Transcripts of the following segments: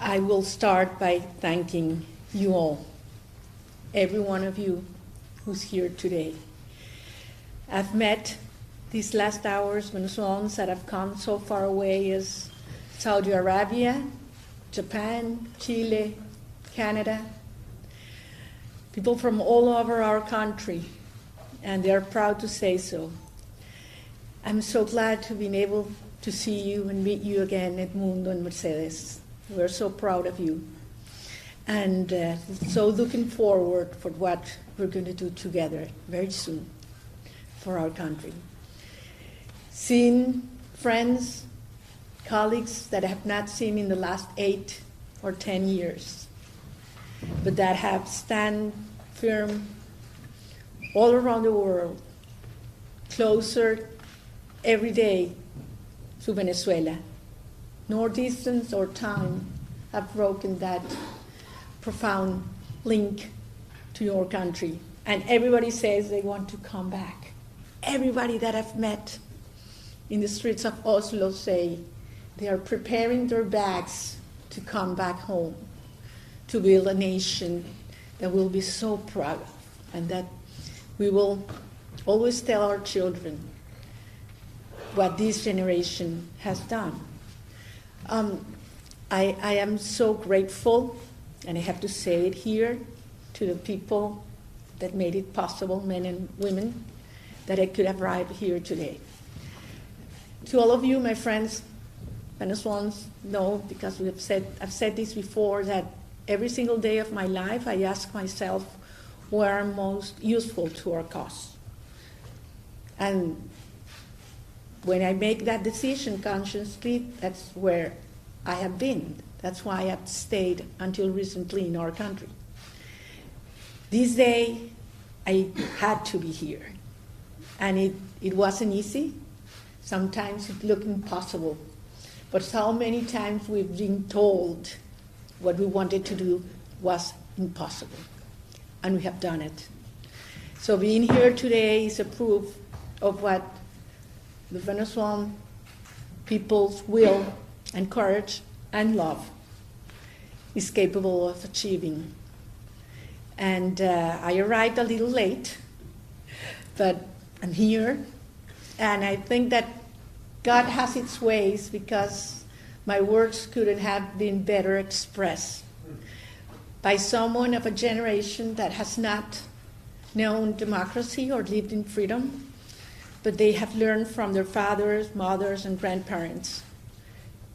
I will start by thanking you all, every one of you who's here today. I've met these last hours Venezuelans that have come so far away as Saudi Arabia, Japan, Chile, Canada, people from all over our country, and they're proud to say so. I'm so glad to be able to see you and meet you again, Edmundo and Mercedes. We're so proud of you. And so looking forward for what we're going to do together very soon for our country. Seeing friends, colleagues that I have not seen in the last 8 or 10 years, but that have stand firm all around the world, closer every day to Venezuela. Nor distance or time have broken that profound link to your country. And everybody says they want to come back. Everybody that I've met in the streets of Oslo say they are preparing their bags to come back home, to build a nation that we'll be so proud of, and that we will always tell our children what this generation has done. I am so grateful, and I have to say it here, to the people that made it possible, men and women, that I could arrive here today. To all of you, my friends, Venezuelans know, because I've said this before, that every single day of my life I ask myself where I'm most useful to our cause. And when I make that decision consciously, that's where I have been. That's why I've stayed until recently in our country. This day, I had to be here. And it wasn't easy. Sometimes it looked impossible. But so many times we've been told what we wanted to do was impossible. And we have done it. So being here today is a proof of what the Venezuelan people's will and courage and love is capable of achieving. And I arrived a little late, but I'm here, and I think that God has its ways, because my words couldn't have been better expressed by someone of a generation that has not known democracy or lived in freedom, but they have learned from their fathers, mothers, and grandparents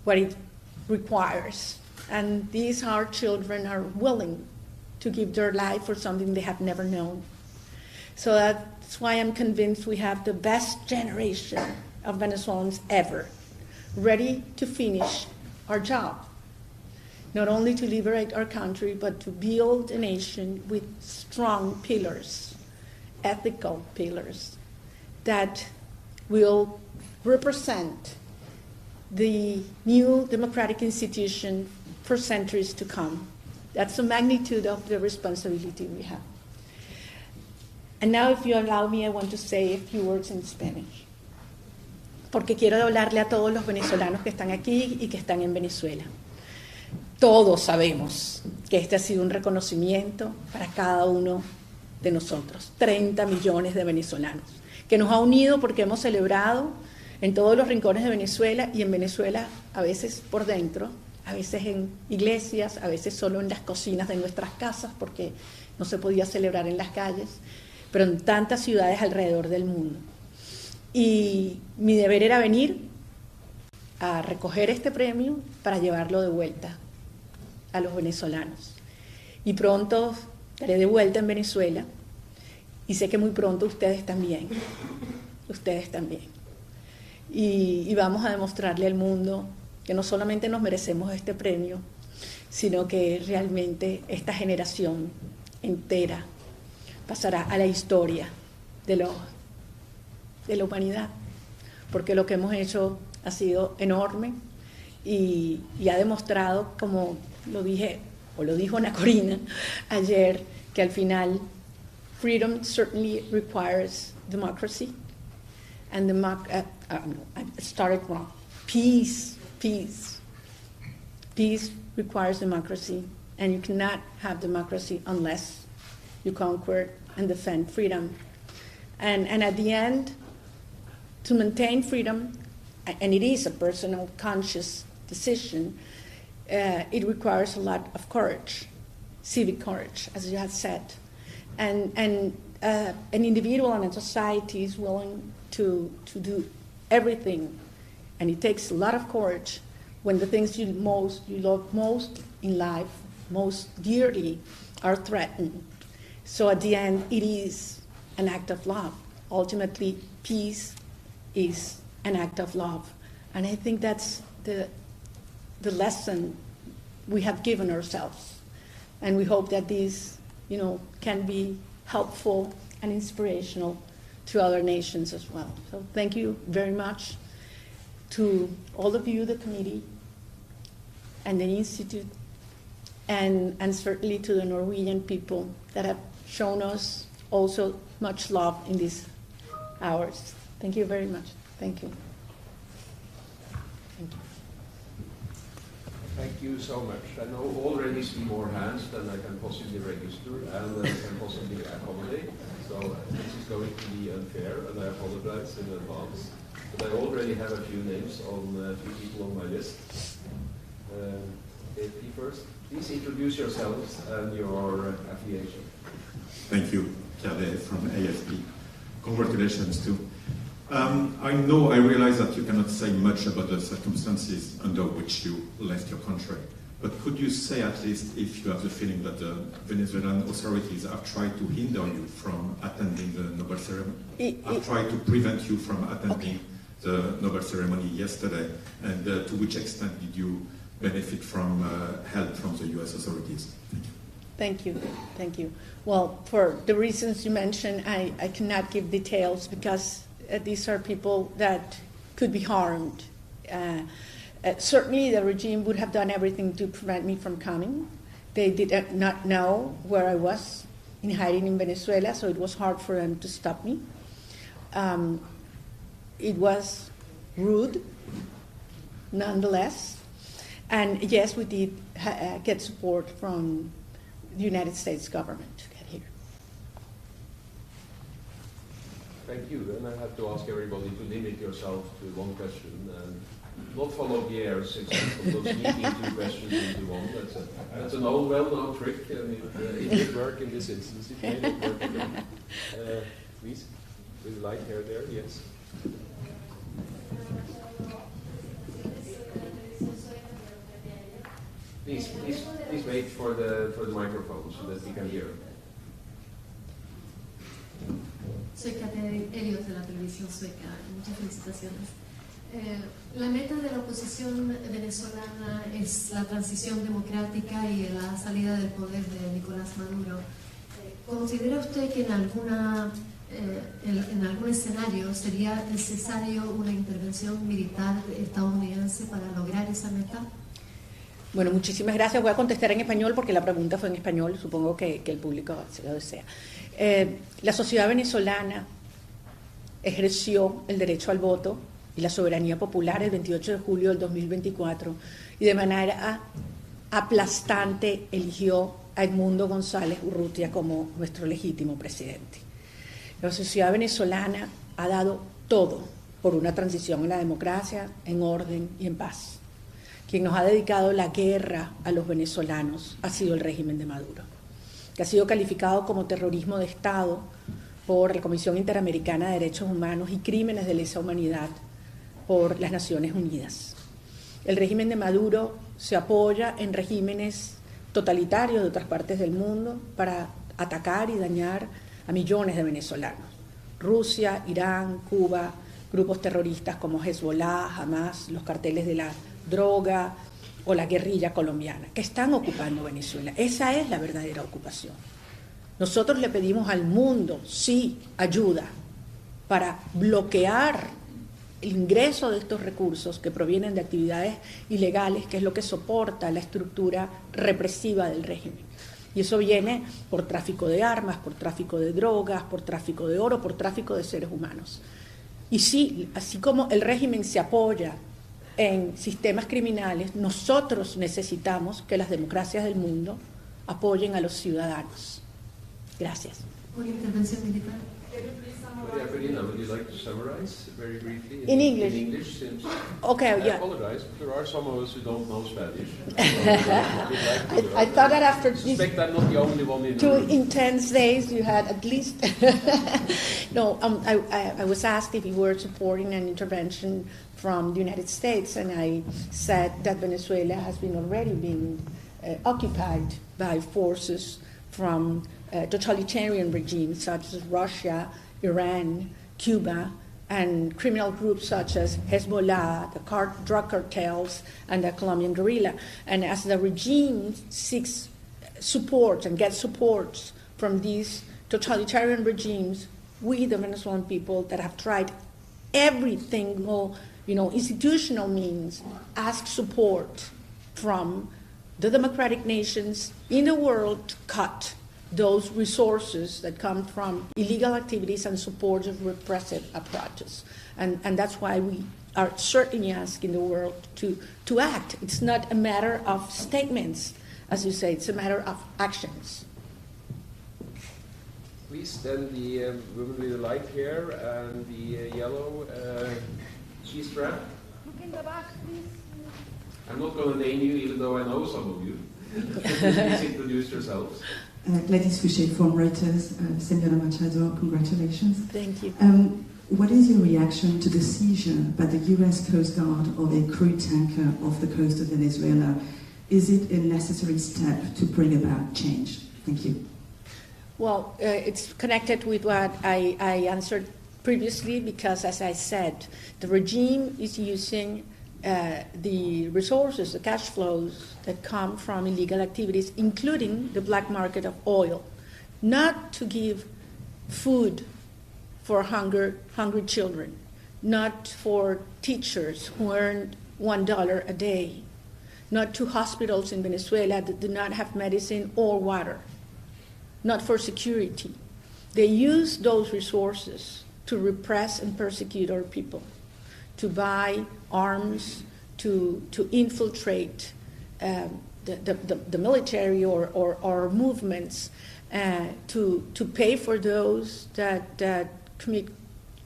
what it requires. And these our children are willing to give their life for something they have never known. So that's why I'm convinced we have the best generation of Venezuelans ever, ready to finish our job. Not only to liberate our country, but to build a nation with strong pillars, ethical pillars, that will represent the new democratic institution for centuries to come. That's the magnitude of the responsibility we have. And now, if you allow me, I want to say a few words in Spanish, porque quiero hablarle a todos los venezolanos que están aquí y que están en Venezuela. Todos sabemos que este ha sido un reconocimiento para cada uno de nosotros, 30 millones de venezolanos, que nos ha unido porque hemos celebrado en todos los rincones de Venezuela, y en Venezuela a veces por dentro, a veces en iglesias, a veces solo en las cocinas de nuestras casas porque no se podía celebrar en las calles, pero en tantas ciudades alrededor del mundo. Y mi deber era venir a recoger este premio para llevarlo de vuelta a los venezolanos. Y pronto estaré de vuelta en Venezuela, y sé que muy pronto ustedes también. Y vamos a demostrarle al mundo que no solamente nos merecemos este premio, sino que realmente esta generación entera pasará a la historia de la humanidad, porque lo que hemos hecho ha sido enorme y ha demostrado, como lo dijo Ana Corina ayer, que al final freedom certainly requires democracy, and I started wrong. Peace peace requires democracy, and you cannot have democracy unless you conquer and defend freedom. And at the end, to maintain freedom, and it is a personal, conscious decision, it requires a lot of courage, civic courage, as you have said. And an individual and a society is willing to do everything, and it takes a lot of courage when the things you love most in life, most dearly, are threatened. So at the end, it is an act of love. Ultimately, peace is an act of love. And I think that's the lesson we have given ourselves. And we hope that these, can be helpful and inspirational to other nations as well. So thank you very much to all of you, the committee, and the Institute, and certainly to the Norwegian people that have shown us also much love in these hours. Thank you very much. Thank you. Thank you. Thank you so much. I know already see more hands than I can possibly register and can possibly accommodate. So this is going to be unfair, and I apologize in advance. But I already have a few names on a few people on my list. AP first. Please introduce yourselves and your affiliation. Thank you, Pierre from AFP. Congratulations too. I realize that you cannot say much about the circumstances under which you left your country, but could you say at least if you have the feeling that the Venezuelan authorities have tried to hinder you from attending the Nobel ceremony? Have tried to prevent you from attending the Nobel ceremony yesterday, and to which extent did you benefit from help from the US authorities? Thank you. Thank you. Thank you. Well, for the reasons you mentioned, I cannot give details because these are people that could be harmed. Certainly the regime would have done everything to prevent me from coming. They did not know where I was in hiding in Venezuela, so it was hard for them to stop me. It was rude, nonetheless. And yes, we did get support from the United States government to get here. Thank you. And I have to ask everybody to limit yourself to one question and not follow the air except of sneaking two questions into one. That's an old, well-known trick, and it did work in this instance. It may not work again. Please, with light hair there, yes. Please wait for the microphone so that we can hear. Soy Kate Elliot de la televisión sueca. Muchas felicitaciones. La meta de la oposición venezolana es la transición democrática y la salida del poder de Nicolás Maduro. ¿Considera usted que en algún escenario sería necesario una intervención militar estadounidense para lograr esa meta? Bueno, muchísimas gracias. Voy a contestar en español porque la pregunta fue en español. Supongo que el público se lo desea. La sociedad venezolana ejerció el derecho al voto y la soberanía popular el 28 de julio del 2024 y de manera aplastante eligió a Edmundo González Urrutia como nuestro legítimo presidente. La sociedad venezolana ha dado todo por una transición en la democracia, en orden y en paz. Quien nos ha dedicado la guerra a los venezolanos ha sido el régimen de Maduro, que ha sido calificado como terrorismo de Estado por la Comisión Interamericana de Derechos Humanos y Crímenes de Lesa Humanidad por las Naciones Unidas. El régimen de Maduro se apoya en regímenes totalitarios de otras partes del mundo para atacar y dañar a millones de venezolanos. Rusia, Irán, Cuba, grupos terroristas como Hezbollah, Hamas, los carteles de la droga o la guerrilla colombiana, que están ocupando Venezuela. Esa es la verdadera ocupación. Nosotros le pedimos al mundo, sí, ayuda para bloquear el ingreso de estos recursos que provienen de actividades ilegales, que es lo que soporta la estructura represiva del régimen. Y eso viene por tráfico de armas, por tráfico de drogas, por tráfico de oro, por tráfico de seres humanos. Y sí, así como el régimen se apoya en sistemas criminales, nosotros necesitamos que las democracias del mundo apoyen a los ciudadanos. Gracias. Una intervención militar. Corina, would you like to summarize very briefly In English? In English, since Okay, I yeah. apologize, but there are some of us who don't know Spanish. I thought that after I these suspect I'm not the only one in the 2 room. intense days, you had at least. No, I was asked if you were supporting an intervention from the United States, and I said that Venezuela has been already been occupied by forces from totalitarian regimes such as Russia, Iran, Cuba, and criminal groups such as Hezbollah, the drug cartels, and the Colombian guerrilla. And as the regime seeks support and gets support from these totalitarian regimes, we, the Venezuelan people that have tried everything, institutional means, ask support from the democratic nations in the world to cut those resources that come from illegal activities and support of repressive apparatus. And that's why we are certainly asking the world to act. It's not a matter of statements, as you say, it's a matter of actions. Please, then the woman with the light hair and the yellow G-strap. Look in the back, please. I'm not going to name you, even though I know some of you. Please introduce yourselves. Gladys Fouché from Reuters. Corina Machado, congratulations. Thank you. What is your reaction to the seizure by the US Coast Guard of a crude tanker off the coast of Venezuela? Is it a necessary step to bring about change? Thank you. Well, it's connected with what I answered previously, because, as I said, the regime is using the resources, the cash flows that come from illegal activities, including the black market of oil, not to give food for hungry children, not for teachers who earn $1 a day, not to hospitals in Venezuela that do not have medicine or water, not for security. They use those resources to repress and persecute our people, to buy arms, to infiltrate the military or movements, to pay for those that commit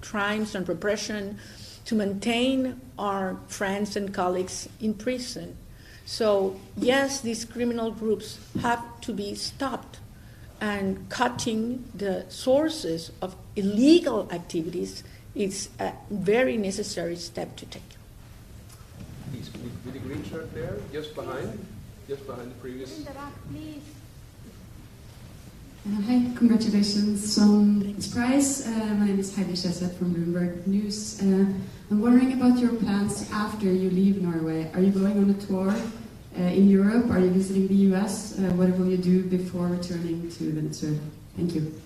crimes and repression, to maintain our friends and colleagues in prison. So yes, these criminal groups have to be stopped, and cutting the sources of illegal activities is a very necessary step to take. Please, with the green shirt there, just behind the previous. In the back, please. Hi, congratulations on this prize. My name is Heidi Schesset from Bloomberg News. I'm wondering about your plans after you leave Norway. Are you going on a tour in Europe? Are you visiting the US? What will you do before returning to Venezuela? Thank you.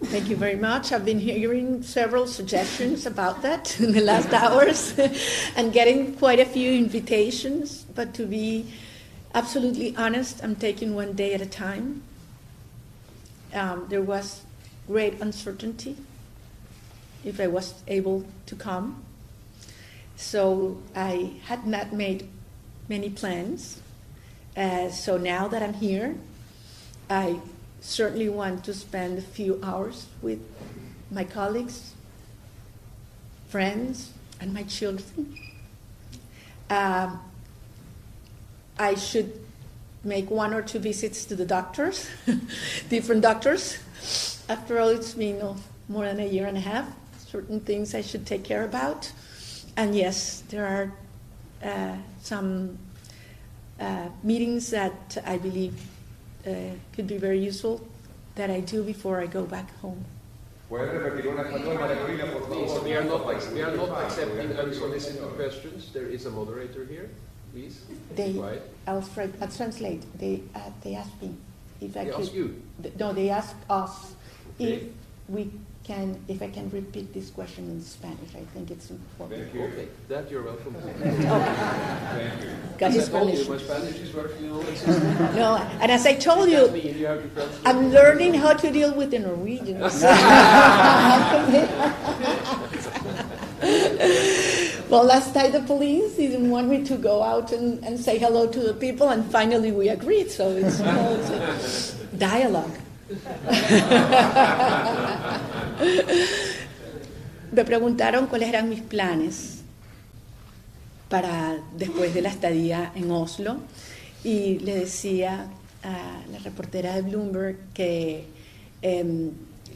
Thank you very much. I've been hearing several suggestions about that in the last hours and getting quite a few invitations. But to be absolutely honest, I'm taking one day at a time. There was great uncertainty if I was able to come. So I had not made many plans. So now that I'm here, I certainly want to spend a few hours with my colleagues, friends, and my children. I should make 1 or 2 visits to the doctors, different doctors. After all, it's been more than a year and a half. Certain things I should take care about. And yes, there are some meetings that I believe could be very useful that I do before I go back home. Please, we are not accepting unsolicited questions. There is a moderator here. Please, quiet. I'll translate. They asked me if I They could. ask you? No, they asked us Okay. if I can repeat this question in Spanish. I think it's important. Thank you. Okay, that you're welcome to. Okay. Thank you. Got his As I told you, permission. my Spanish is virtually non-existent. No, and as I told Tell you, me, you have to translate. I'm learning how to deal with the Norwegians. Well, last night the police didn't want me to go out and say hello to the people, and finally we agreed. So it's, it's a dialogue. Me preguntaron cuáles eran mis planes para después de la estadía en Oslo, y le decía a la reportera de Bloomberg que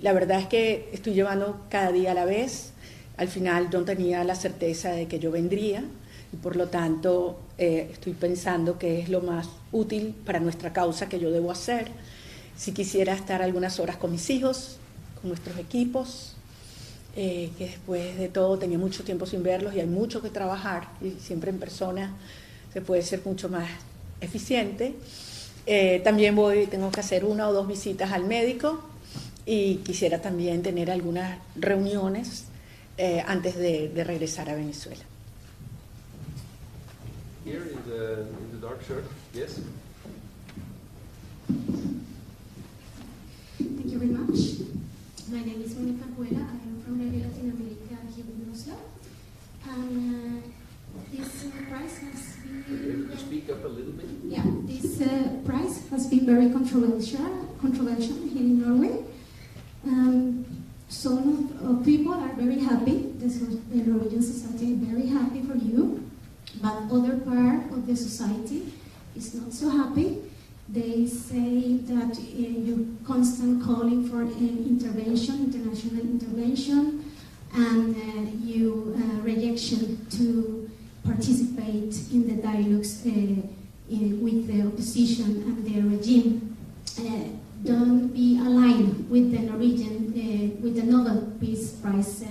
la verdad es que estoy llevando cada día a la vez. Al final no tenía la certeza de que yo vendría, y por lo tanto estoy pensando que es lo más útil para nuestra causa que yo debo hacer. Si quisiera estar algunas horas con mis hijos, con nuestros equipos, que después de todo tenía mucho tiempo sin verlos y hay mucho que trabajar, y siempre en persona se puede ser mucho más eficiente. También tengo que hacer 1 o 2 visitas al médico, y quisiera también tener algunas reuniones antes de regresar a Venezuela. Here in the dark shirt, yes. Thank you very much. My name is Mónica Juela. I am from Radio Latin America here in Oslo. And this prize has been... Could you speak up a little bit? Yeah, this prize has been very controversial here in Norway. Some people are very happy. The Norwegian society is very happy for you, but other part of the society is not so happy. They say that you constant calling for international intervention, and you rejection to participate in the dialogues with the opposition and the regime. Don't be aligned with the Norwegian, with the Nobel Peace Prize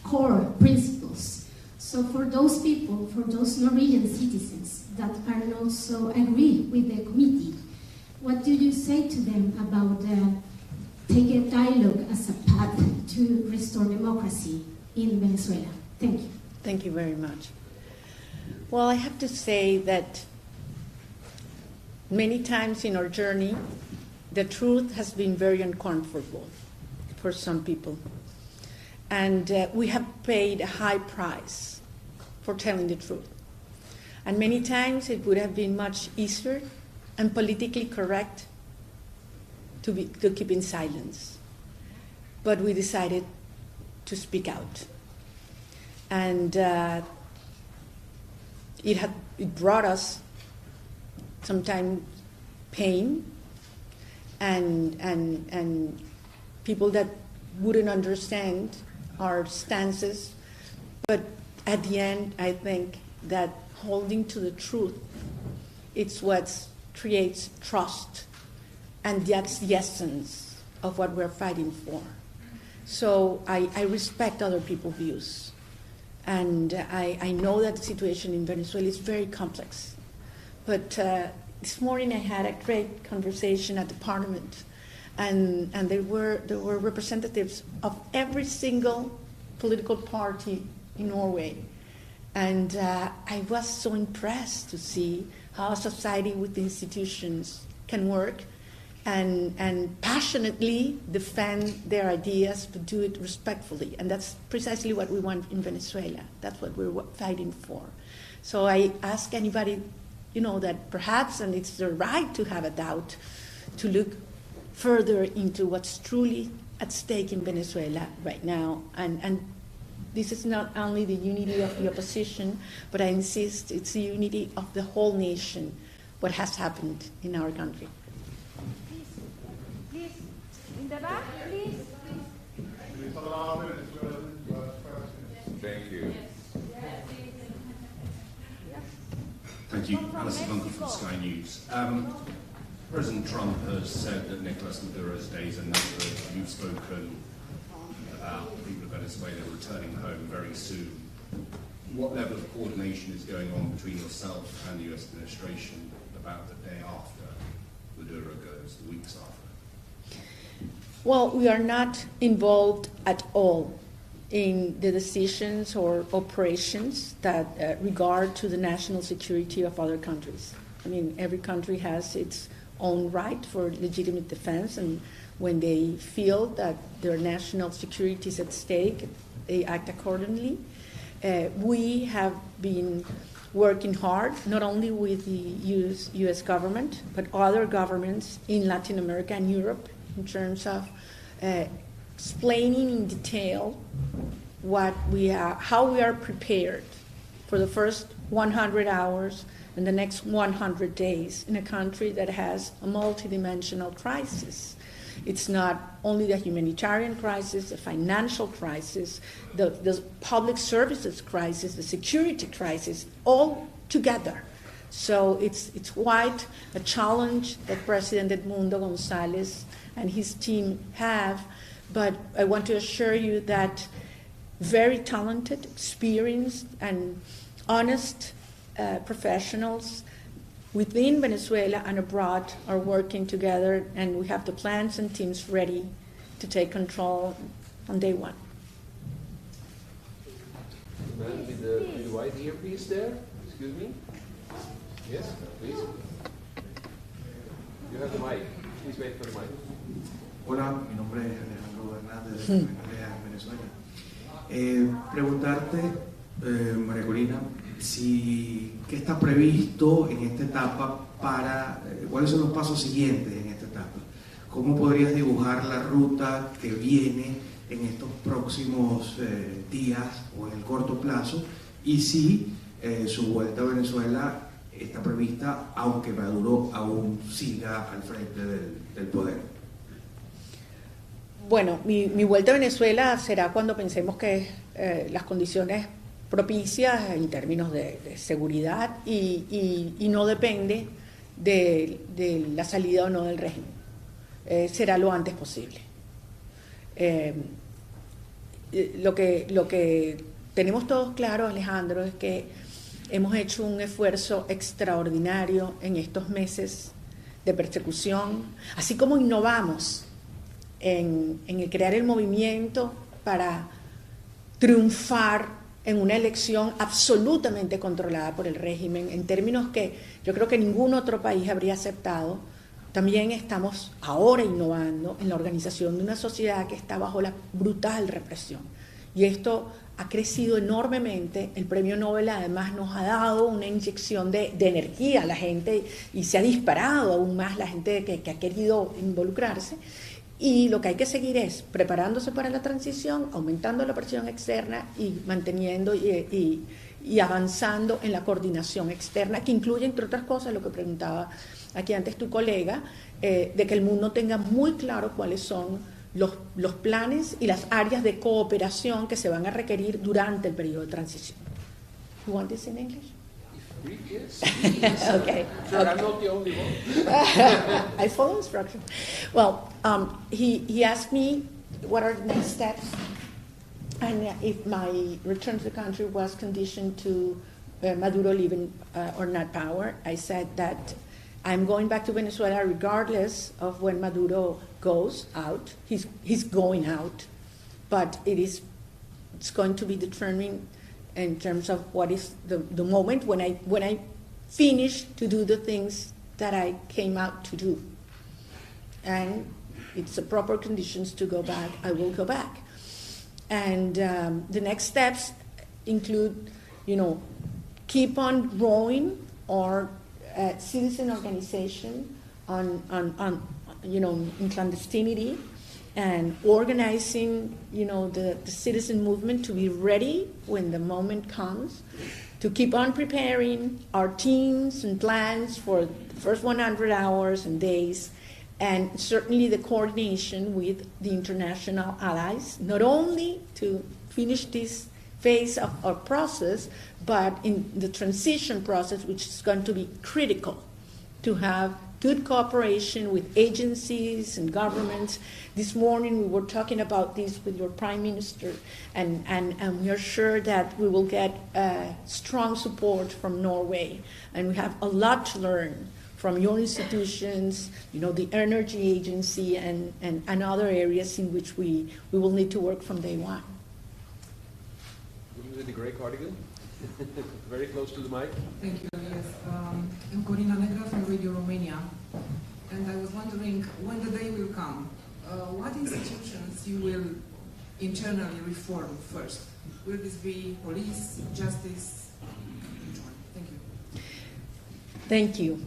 core principles. So for those people, for those Norwegian citizens that are not so agree with the committee, what do you say to them about take a dialogue as a path to restore democracy in Venezuela? Thank you. Thank you very much. Well, I have to say that many times in our journey, the truth has been very uncomfortable for some people. And we have paid a high price for telling the truth. And many times it would have been much easier and politically correct to keep in silence. But we decided to speak out. And it brought us sometimes pain, and people that wouldn't understand our stances. But at the end, I think that holding to the truth, it's what creates trust, and that's the essence of what we're fighting for. So I respect other people's views, and I know that the situation in Venezuela is very complex. But this morning I had a great conversation at the Parliament, and there were representatives of every single political party in Norway. And I was so impressed to see how a society with institutions can work and passionately defend their ideas, but do it respectfully. And that's precisely what we want in Venezuela. That's what we're fighting for. So I ask anybody, that perhaps, and it's their right to have a doubt, to look further into what's truly at stake in Venezuela right now. And this is not only the unity of the opposition, but I insist it's the unity of the whole nation, what has happened in our country. Please, in the back, please. Thank you. Thank you. Alison Bunker from Sky News. President Trump has said that Nicolas Maduro's days are numbered. You've spoken about the people of Venezuela returning home very soon. What level of coordination is going on between yourself and the US administration about the day after Maduro goes, the weeks after? Well, we are not involved at all in the decisions or operations that regard to the national security of other countries. I mean, every country has its own right for legitimate defense, and when they feel that their national security is at stake, they act accordingly. We have been working hard, not only with the US government, but other governments in Latin America and Europe, in terms of explaining in detail how we are prepared for the first 100 hours and the next 100 days in a country that has a multidimensional crisis. It's not only the humanitarian crisis, the financial crisis, the public services crisis, the security crisis, all together. So it's quite a challenge that President Edmundo González and his team have, but I want to assure you that very talented, experienced, and honest professionals within Venezuela and abroad are working together, and we have the plans and teams ready to take control on day one. The man with the white earpiece there, excuse me. Yes, please. You have the mic. Please wait for the mic. Hola, mi nombre es Alejandro Hernández de Venezuela. Preguntarte, María Corina, qué está previsto en esta etapa cuáles son los pasos siguientes en esta etapa. ¿Cómo podrías dibujar la ruta que viene en estos próximos días o en el corto plazo? Y si su vuelta a Venezuela está prevista, aunque Maduro aún siga al frente del poder. Bueno, mi vuelta a Venezuela será cuando pensemos que las condiciones propicias en términos de seguridad y no depende de la salida o no del régimen. Será lo antes posible. Lo que tenemos todos claro, Alejandro, es que hemos hecho un esfuerzo extraordinario en estos meses de persecución, así como innovamos en el crear el movimiento para triunfar en una elección absolutamente controlada por el régimen, en términos que yo creo que ningún otro país habría aceptado. También estamos ahora innovando en la organización de una sociedad que está bajo la brutal represión. Y esto ha crecido enormemente. El premio Nobel además nos ha dado una inyección de energía a la gente y se ha disparado aún más la gente que ha querido involucrarse. Y lo que hay que seguir es preparándose para la transición, aumentando la presión externa y manteniendo y avanzando en la coordinación externa, que incluye, entre otras cosas, lo que preguntaba aquí antes tu colega, de que el mundo tenga muy claro cuáles son los planes y las áreas de cooperación que se van a requerir durante el periodo de transición. You want this in English? Yes. Okay. Sure, I'm not the only one. I follow instruction. Well, he asked me what are the next steps, and if my return to the country was conditioned to Maduro leaving or not power. I said that I'm going back to Venezuela regardless of when Maduro goes out. He's going out, but it's going to be determined in terms of what is the moment when I finish to do the things that I came out to do. And it's the proper conditions to go back, I will go back. And the next steps include, keep on growing our citizen organization in clandestinity, and organizing, the citizen movement to be ready when the moment comes, to keep on preparing our teams and plans for the first 100 hours and days, and certainly the coordination with the international allies, not only to finish this phase of our process, but in the transition process, which is going to be critical to have good cooperation with agencies and governments. This morning we were talking about this with your Prime Minister, and we are sure that we will get strong support from Norway, and we have a lot to learn from your institutions, the Energy Agency and other areas in which we will need to work from day one. With the grey cardigan, very close to the mic. Thank you, yes. I'm Corina Machado from Radio Romania, and I was wondering when the day will come, what institutions you will internally reform first? Will this be police, justice? Which one? Thank you. Thank you.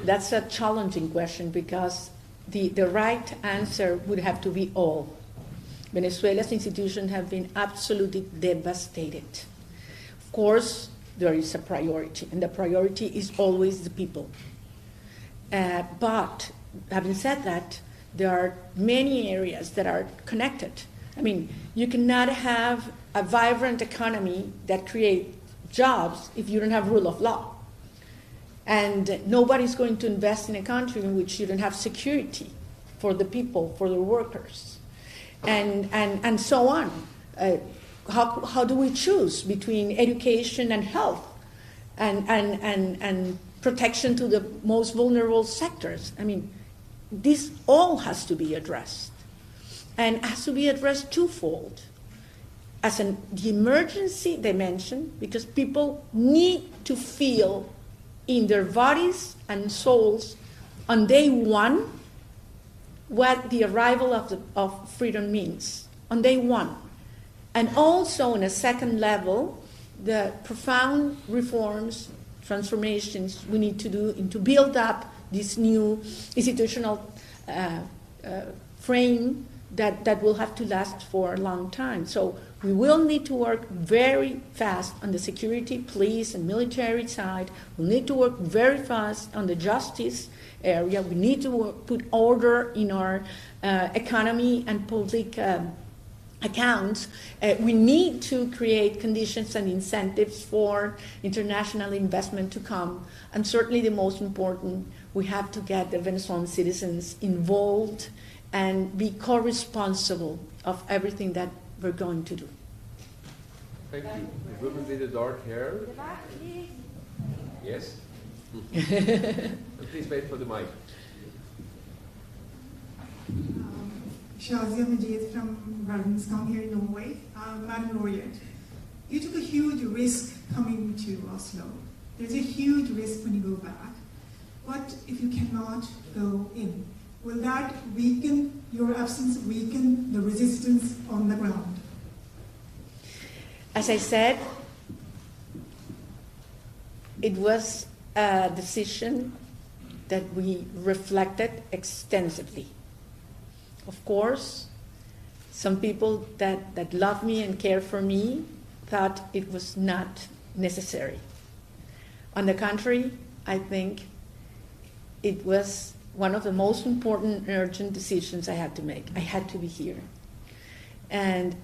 That's a challenging question because the right answer would have to be all. Venezuela's institutions have been absolutely devastated. Of course, there is a priority, and the priority is always the people. But having said that, there are many areas that are connected. I mean, you cannot have a vibrant economy that creates jobs if you don't have rule of law. And nobody's going to invest in a country in which you don't have security for the people, for the workers, and so on. How do we choose between education and health and protection to the most vulnerable sectors? I mean, this all has to be addressed, and has to be addressed twofold. As the emergency dimension, because people need to feel in their bodies and souls on day one what the arrival of freedom means, on day one. And also on a second level, the profound reforms, transformations we need to do to build up this new institutional frame that will have to last for a long time. So we will need to work very fast on the security, police, and military side. We'll need to work very fast on the justice area. We need to put order in our economy and public accounts. We need to create conditions and incentives for international investment to come. And certainly the most important, we have to get the Venezuelan citizens involved and be co-responsible of everything that we're going to do. Thank you. The woman with the dark hair. Yes? Please wait for the mic. Shazia Majid from Verdensgang here in Norway. Madam Laureate, you took a huge risk coming to Oslo. There's a huge risk when you go back. What if you cannot go in? Will that weaken, your absence weaken the resistance on the ground? As I said, it was a decision that we reflected extensively. Of course, some people that love me and care for me thought it was not necessary. On the contrary, I think it was one of the most important and urgent decisions I had to make. I had to be here. And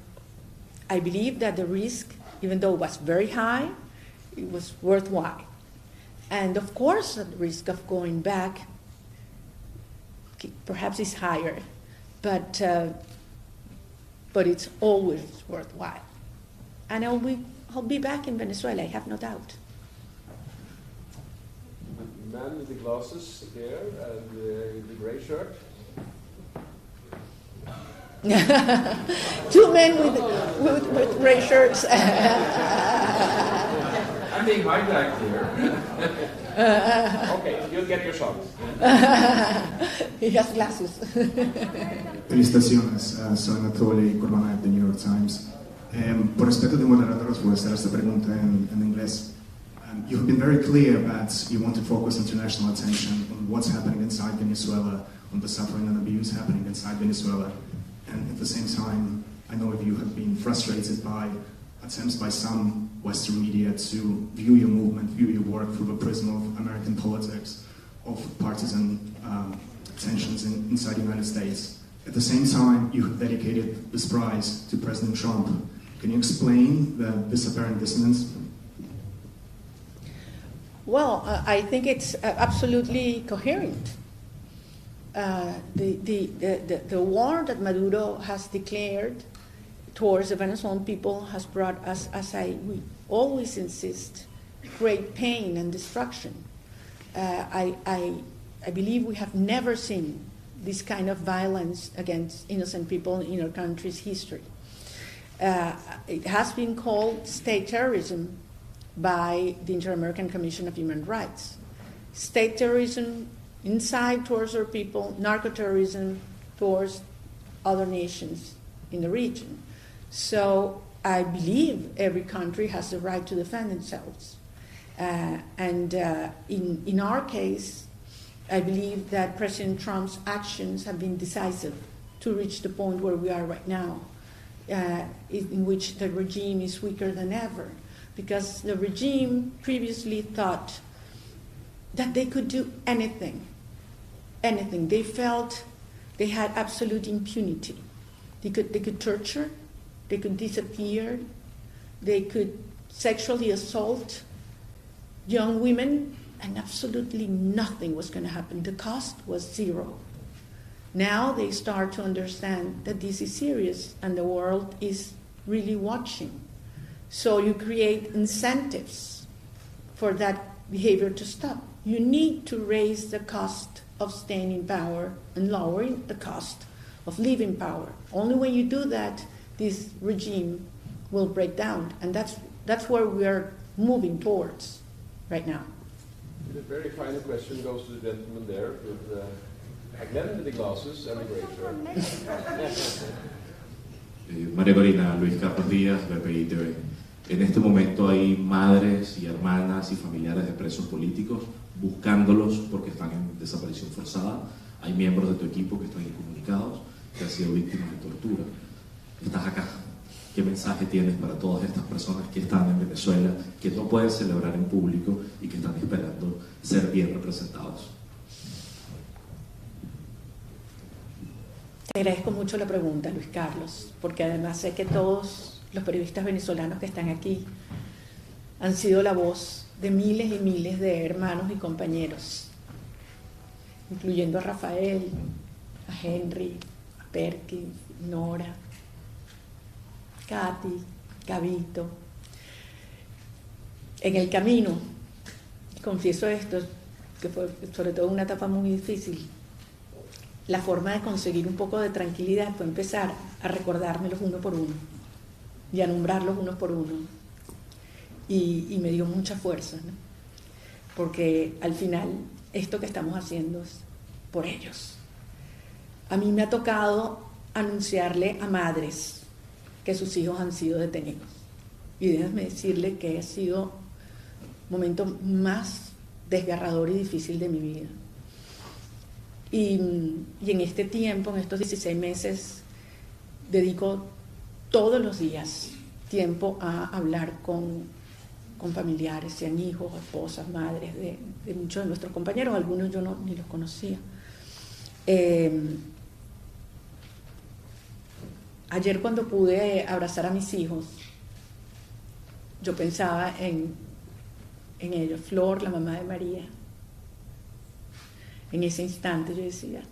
I believe that the risk, even though it was very high, it was worthwhile. And of course, the risk of going back perhaps is higher, but it's always worthwhile. And I'll be back in Venezuela, I have no doubt. The man with the glasses here and the gray shirt. Two men with gray shirts. I'm being hijacked here. Okay, you'll get your shot. He has glasses. Felicitaciones, soy Anatoly Kurbanov de New York Times. Por respeto de moderadores voy a hacer esta pregunta en inglés. You've been very clear that you want to focus international attention on what's happening inside Venezuela, on the suffering and abuse happening inside Venezuela. And at the same time, I know you have been frustrated by attempts by some Western media to view your movement, view your work through the prism of American politics, of partisan tensions inside the United States. At the same time, you have dedicated this prize to President Trump. Can you explain this apparent dissonance? Well, I think it's absolutely coherent. The war that Maduro has declared towards the Venezuelan people has brought us, we always insist, great pain and destruction. I believe we have never seen this kind of violence against innocent people in our country's history. It has been called state terrorism by the Inter-American Commission of Human Rights. State terrorism inside towards our people, narco-terrorism towards other nations in the region. So I believe every country has the right to defend themselves. In our case, I believe that President Trump's actions have been decisive to reach the point where we are right now, in which the regime is weaker than ever, because the regime previously thought that they could do anything. They felt they had absolute impunity. They could torture, they could disappear, they could sexually assault young women, and absolutely nothing was going to happen. The cost was zero. Now they start to understand that this is serious and the world is really watching. So you create incentives for that behavior to stop. You need to raise the cost of staying in power and lowering the cost of leaving power. Only when you do that, this regime will break down. And that's where we are moving towards right now. The very final question goes to the gentleman there with again with the glasses and the gray shirt. María Corina, Luis Carlos Díaz, BPI TV. En este momento hay madres y hermanas y familiares de presos políticos buscándolos porque están en desaparición forzada. Hay miembros de tu equipo que están incomunicados, que han sido víctimas de tortura. Estás acá. ¿Qué mensaje tienes para todas estas personas que están en Venezuela, que no pueden celebrar en público y que están esperando ser bien representados? Te agradezco mucho la pregunta, Luis Carlos, porque además sé que todos los periodistas venezolanos que están aquí han sido la voz de miles y miles de hermanos y compañeros, incluyendo a Rafael, a Henry, a Perkins, Nora, Katy, Gabito. En el camino, confieso esto, que fue sobre todo una etapa muy difícil, la forma de conseguir un poco de tranquilidad fue empezar a recordármelos uno por uno y a nombrarlos uno por uno. Y me dio mucha fuerza, ¿no? Porque al final esto que estamos haciendo es por ellos. A mí me ha tocado anunciarle a madres que sus hijos han sido detenidos. Y déjenme decirle que ha sido un momento más desgarrador y difícil de mi vida. Y en este tiempo, en estos 16 meses, dedico todos los días tiempo a hablar con familiares, sean hijos, esposas, madres de muchos de nuestros compañeros. Algunos yo ni los conocía. Ayer cuando pude abrazar a mis hijos, yo pensaba en ellos, Flor, la mamá de María. En ese instante yo decía,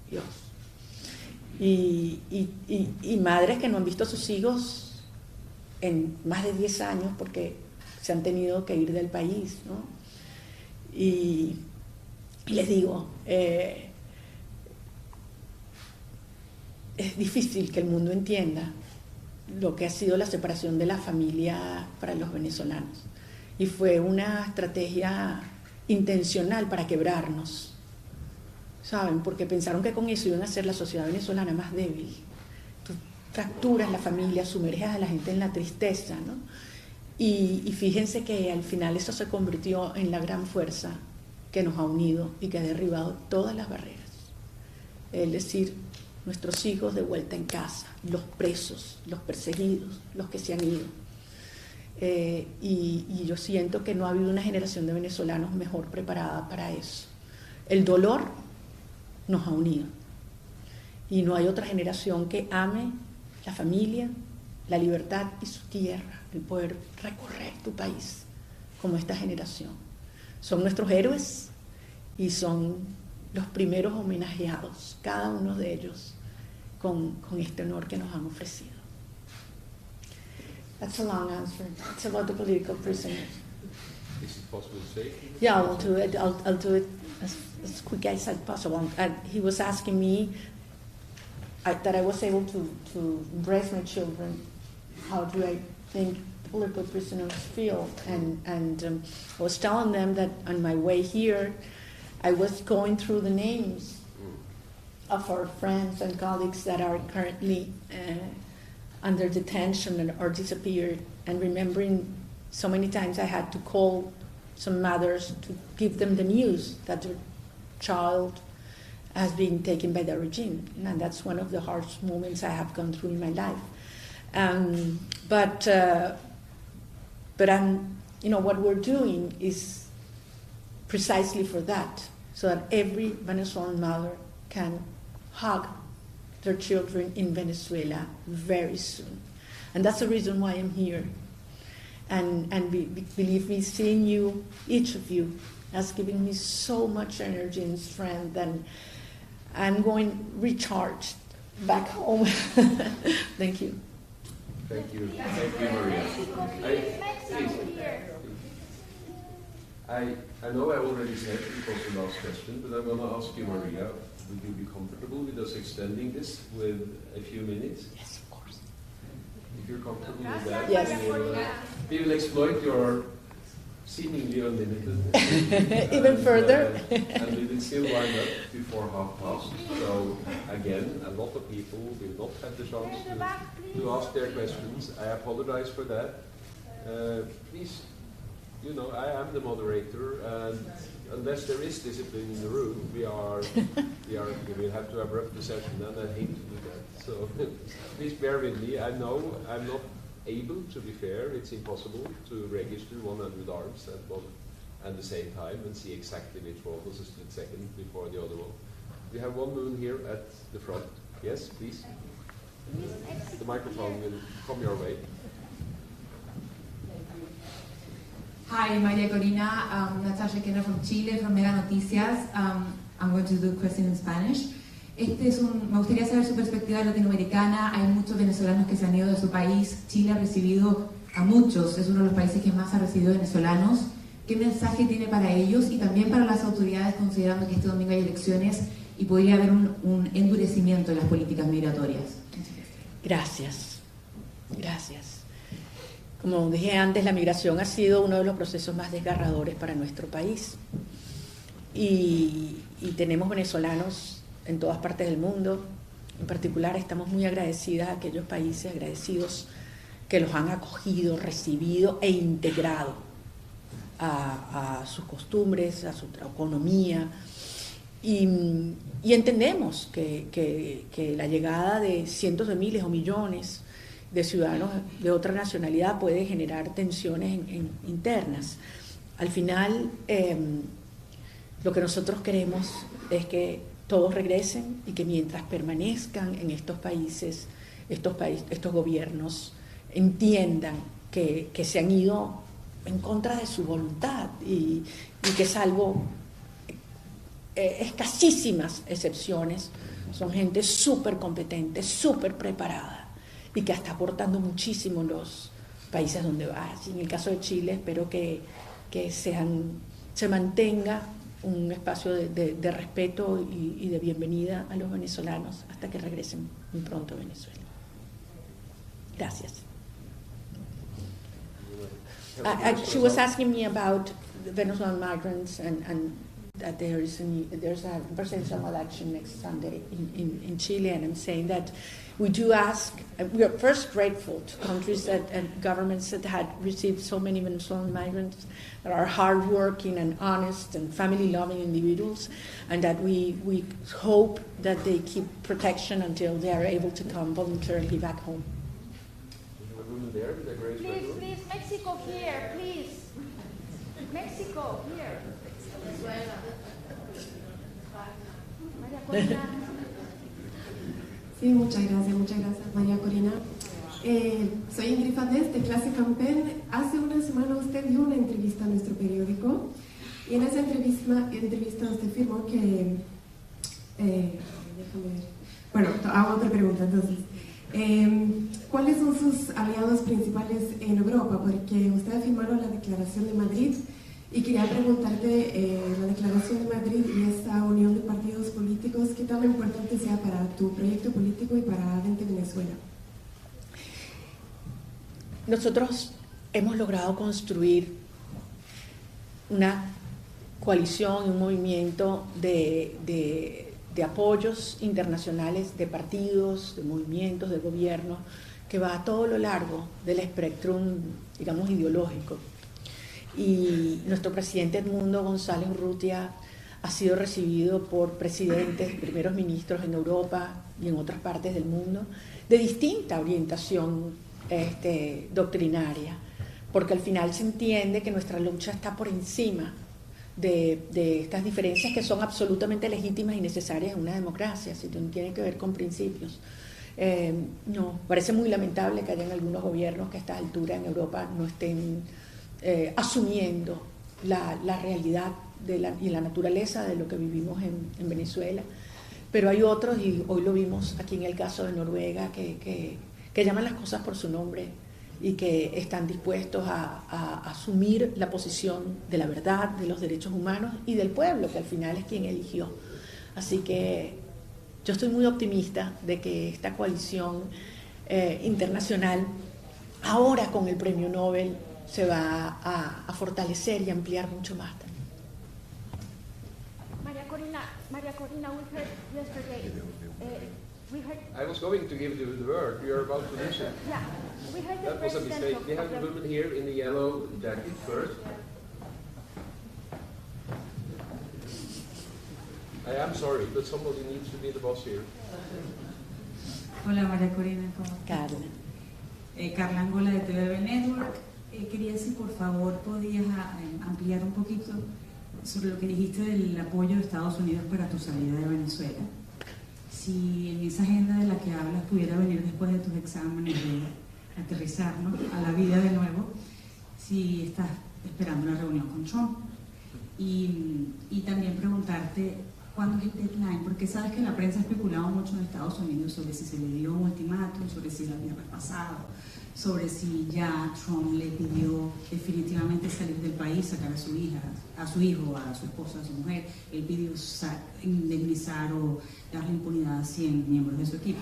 Dios. Y madres que no han visto a sus hijos en más de 10 años porque se han tenido que ir del país, ¿no? Y les digo, es difícil que el mundo entienda lo que ha sido la separación de la familia para los venezolanos. Y fue una estrategia intencional para quebrarnos, ¿saben? Porque pensaron que con eso iban a hacer la sociedad venezolana más débil. Tú fracturas la familia, sumerges a la gente en la tristeza, ¿no? Y fíjense que al final eso se convirtió en la gran fuerza que nos ha unido y que ha derribado todas las barreras. Es decir, nuestros hijos de vuelta en casa, los presos, los perseguidos, los que se han ido. Y yo siento que no ha habido una generación de venezolanos mejor preparada para eso. El dolor nos ha unido y no hay otra generación que ame la familia, la libertad y su tierra, el poder recorrer tu país como esta generación. Son nuestros héroes y son los primeros homenajeados, cada uno de ellos con este honor que nos han ofrecido. That's a long answer. It's about the political prisoners. Is it possible to say? Yeah, I'll do it. I'll do it as quick as possible. And he was asking me that I was able to embrace my children. How do I think political prisoners feel? And I was telling them that on my way here, I was going through the names of our friends and colleagues that are currently under detention or disappeared, and remembering so many times I had to call some mothers to give them the news that their child has been taken by the regime, and that's one of the hardest moments I have gone through in my life. But I'm, what we're doing is precisely for that, so that every Venezuelan mother can hug their children in Venezuela very soon. And that's the reason why I'm here. And believe me, seeing you, each of you, has given me so much energy and strength, and I'm going recharged back home. Thank you. Thank you. Thank you, Maria. I know I already said it was the last question, but I'm going to ask you, Maria, would you be comfortable with us extending this with a few minutes? Yes, of course. If you're comfortable with that, yes. We will exploit your seemingly unlimited even further. And we will still wind up before 5:30. So again, a lot of people will not have the chance to ask their questions. I apologize for that. Please, I am the moderator, and unless there is discipline in the room, we will have to abrupt the session, and I hate to do that. So please bear with me. I know I'm not able, to be fair. It's impossible to register 100 arms at the same time and see exactly which one was a split second before the other one. We have one moon here at the front. Yes, please. The microphone will come your way. Hi, Maria Corina, Natasha Kenner from Chile, from Mega Noticias. I'm going to do a question in Spanish. Me gustaría saber su perspectiva latinoamericana. Hay muchos venezolanos que se han ido de su país. Chile ha recibido a muchos, es uno de los países que más ha recibido venezolanos. ¿Qué mensaje tiene para ellos y también para las autoridades, considerando que este domingo hay elecciones y podría haber un endurecimiento de las políticas migratorias? Gracias. Como dije antes, la migración ha sido uno de los procesos más desgarradores para nuestro país. Y tenemos venezolanos en todas partes del mundo. En particular, estamos muy agradecidas a aquellos países agradecidos que los han acogido, recibido e integrado a sus costumbres, a su economía. Y entendemos que la llegada de cientos de miles o millones de ciudadanos de otra nacionalidad puede generar tensiones internas. Al final, lo que nosotros queremos es que todos regresen y que mientras permanezcan en estos países, estos gobiernos entiendan que se han ido en contra de su voluntad y que salvo escasísimas excepciones, son gente súper competente, súper preparada y que está aportando muchísimo en los países donde va. En el caso de Chile, espero que se mantenga un espacio de respeto y de bienvenida a los venezolanos hasta que regresen muy pronto a Venezuela. Gracias. She was asking me about the Venezuelan migrants and that there's a presidential election next Sunday in Chile, and I'm saying that we do ask, we are first grateful to countries and governments that had received so many Venezuelan migrants that are hardworking and honest and family-loving individuals, and that we hope that they keep protection until they are able to come voluntarily back home. Please, Mexico here, please. Mexico here. María Corina. Sí, muchas gracias María Corina. Soy Ingrid Fadés de Clase Campen. Hace una semana usted dio una entrevista a nuestro periódico y en esa entrevista usted afirmó que... déjame ver. Bueno, hago otra pregunta entonces. ¿Cuáles son sus aliados principales en Europa? Porque usted afirmaron la Declaración de Madrid y quería preguntarte la Declaración de Madrid y esta unión de partidos políticos, ¿qué tan importante sea para tu proyecto político y para Vente Venezuela? Nosotros hemos logrado construir una coalición, un movimiento de apoyos internacionales, de partidos, de movimientos, de gobierno, que va a todo lo largo del espectro, digamos, ideológico. Y nuestro presidente Edmundo González Urrutia ha sido recibido por presidentes, primeros ministros en Europa y en otras partes del mundo de distinta orientación doctrinaria, porque al final se entiende que nuestra lucha está por encima de estas diferencias que son absolutamente legítimas y necesarias en una democracia, si tienen que ver con principios. No, parece muy lamentable que hayan algunos gobiernos que a esta altura en Europa no estén asumiendo la realidad y la naturaleza de lo que vivimos en Venezuela, pero hay otros, y hoy lo vimos aquí en el caso de Noruega, que llaman las cosas por su nombre y que están dispuestos a asumir la posición de la verdad, de los derechos humanos y del pueblo, que al final es quien eligió. Así que yo estoy muy optimista de que esta coalición internacional, ahora con el premio Nobel, se va a fortalecer y ampliar mucho más también. Maria Corina, we heard yesterday. I was going to give you the word. You're about to listen. Yeah, we heard the That was a mistake. We have the woman here in the yellow jacket first. I am sorry, but somebody needs to be the boss here. Hola María Corina, ¿cómo estás? Carla. Carla Angola de TVB Network. Quería si por favor podías ampliar un poquito sobre lo que dijiste del apoyo de Estados Unidos para tu salida de Venezuela. Si en esa agenda de la que hablas pudiera venir después de tus exámenes de aterrizar, ¿no?, a la vida de nuevo, si estás esperando una reunión con Trump. Y también preguntarte cuándo es el deadline, porque sabes que la prensa ha especulado mucho en Estados Unidos sobre si se le dio un ultimátum, sobre si lo había repasado, sobre si ya Trump le pidió definitivamente salir del país, sacar a su hija, a su hijo, a su esposa, a su mujer. Él pidió indemnizar o darle impunidad a 100 miembros de su equipo.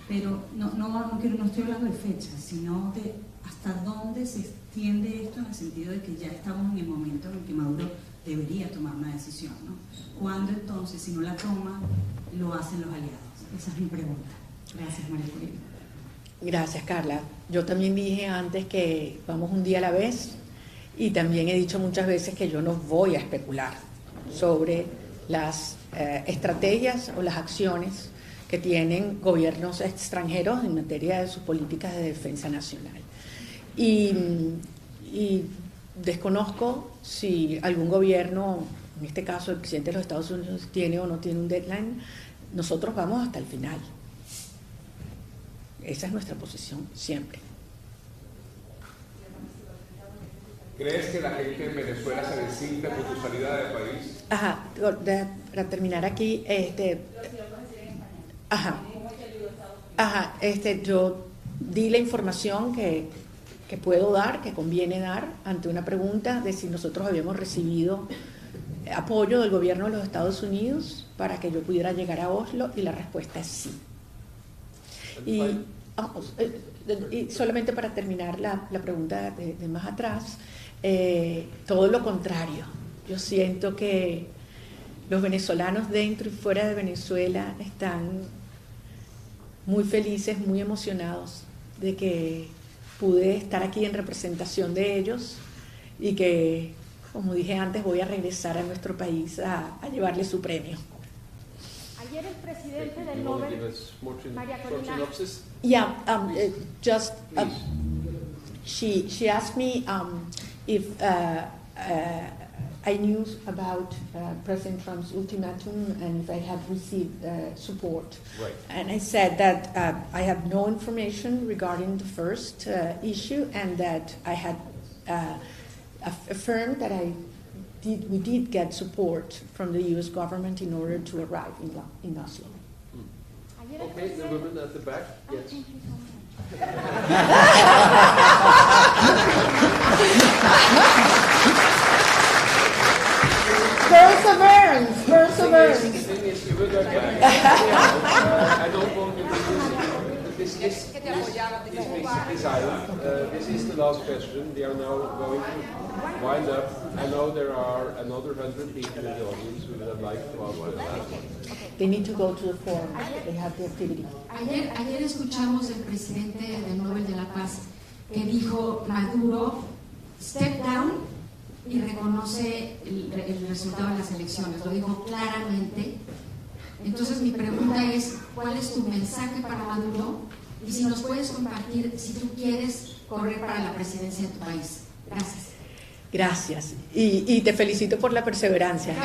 Pero no estoy hablando de fechas, sino de hasta dónde se extiende esto, en el sentido de que ya estamos en el momento en que Maduro debería tomar una decisión, ¿no? ¿Cuándo entonces, si no la toma, lo hacen los aliados? Esa es mi pregunta. Gracias, María Corina. Gracias, Carla. Yo también dije antes que vamos un día a la vez, y también he dicho muchas veces que yo no voy a especular sobre las estrategias o las acciones que tienen gobiernos extranjeros en materia de sus políticas de defensa nacional. Y desconozco si algún gobierno, en este caso el presidente de los Estados Unidos, tiene o no tiene un deadline. Nosotros vamos hasta el final. Esa es nuestra posición siempre. ¿Crees que la gente en Venezuela se resiente por tu salida del país? Ajá, para terminar aquí, yo di la información que puedo dar, que conviene dar, ante una pregunta de si nosotros habíamos recibido apoyo del gobierno de los Estados Unidos para que yo pudiera llegar a Oslo, y la respuesta es sí. Y solamente para terminar la pregunta de más atrás, todo lo contrario. Yo siento que los venezolanos dentro y fuera de Venezuela están muy felices, muy emocionados de que pude estar aquí en representación de ellos, y que, como dije antes, voy a regresar a nuestro país a llevarle su premio. Ayer el presidente del Nobel, María Corina. Yeah, she asked me if I knew about President Trump's ultimatum and if I had received support. Right. And I said that I have no information regarding the first issue, and that I had affirmed that we did get support from the U.S. government in order to arrive in Oslo. Okay, the woman at the back. Yes. Perseverance. The thing is, you will get back. I don't want you to lose it. This is the last question. We are now going to wind up. I know there are another 100 people in the audience who would like to ask the last one. They need to go to the forum. They have the activity. Ayer escuchamos al presidente del Nobel de la Paz que dijo Maduro step down y reconoce el resultado de las elecciones. Lo dijo claramente. Entonces mi pregunta es, ¿cuál es tu mensaje para Maduro? Y si nos puedes compartir, si tú quieres correr para la presidencia de tu país. Gracias. Gracias. Y te felicito por la perseverancia.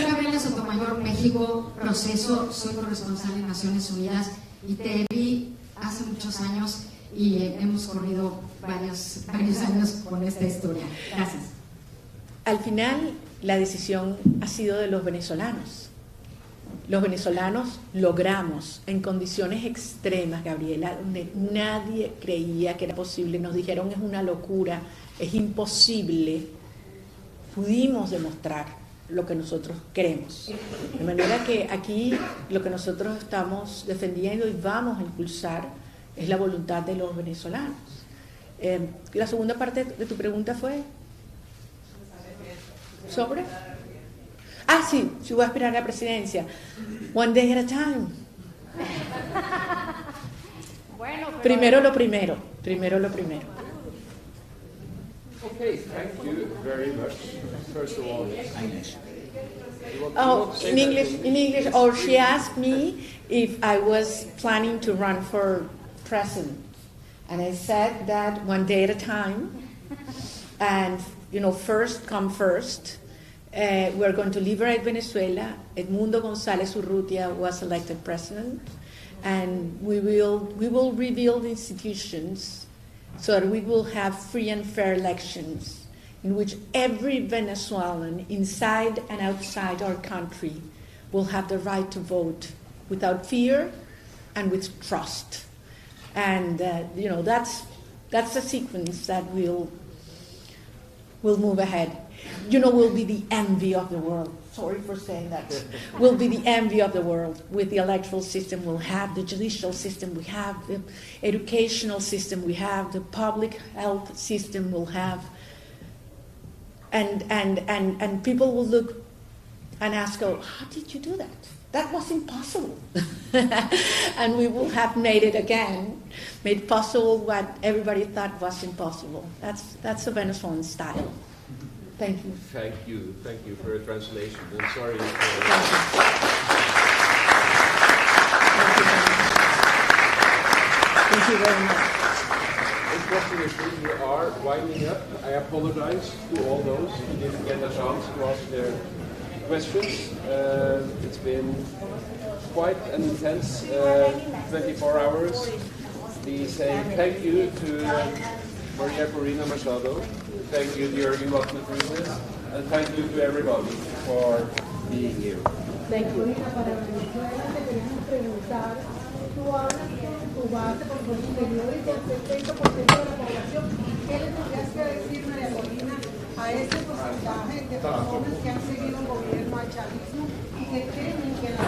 Gabriela Sotomayor, México, proceso. Soy corresponsal en Naciones Unidas y te vi hace muchos años y hemos corrido varios años con esta historia. Gracias. Al final, la decisión ha sido de los venezolanos. Los venezolanos logramos, en condiciones extremas, Gabriela, donde nadie creía que era posible, nos dijeron es una locura, es imposible, pudimos demostrar lo que nosotros queremos. De manera que aquí lo que nosotros estamos defendiendo y vamos a impulsar es la voluntad de los venezolanos. La segunda parte de tu pregunta fue sobre... sí, si voy a aspirar a la presidencia. One day at a time. Primero lo primero. Okay, thank you very much. First of all, in English, or she asked me if I was planning to run for president. And I said that one day at a time. And, first come first. We're going to liberate Venezuela. Edmundo González Urrutia was elected president, and we will rebuild institutions so that we will have free and fair elections in which every Venezuelan inside and outside our country will have the right to vote without fear and with trust. And that's the sequence that we'll move ahead. We'll be the envy of the world. Sorry for saying that. We'll be the envy of the world. With the electoral system, we'll have the judicial system, we have the educational system, we have the public health system, we'll have. And people will look and ask, how did you do that? That was impossible. And we will have made possible what everybody thought was impossible. That's the Venezuelan style. Thank you. Thank you for your translation. I'm sorry. Thank you very much. Unfortunately, we are winding up. I apologize to all those who didn't get a chance to ask their questions. It's been quite an intense 24 hours. We say thank you to Maria Corina Machado. Thank you to Jürgen Wattner-Friedrich, and thank you to everybody for being here. Thank you. A ese porcentaje de personas que han seguido el gobierno al chavismo y que creen que la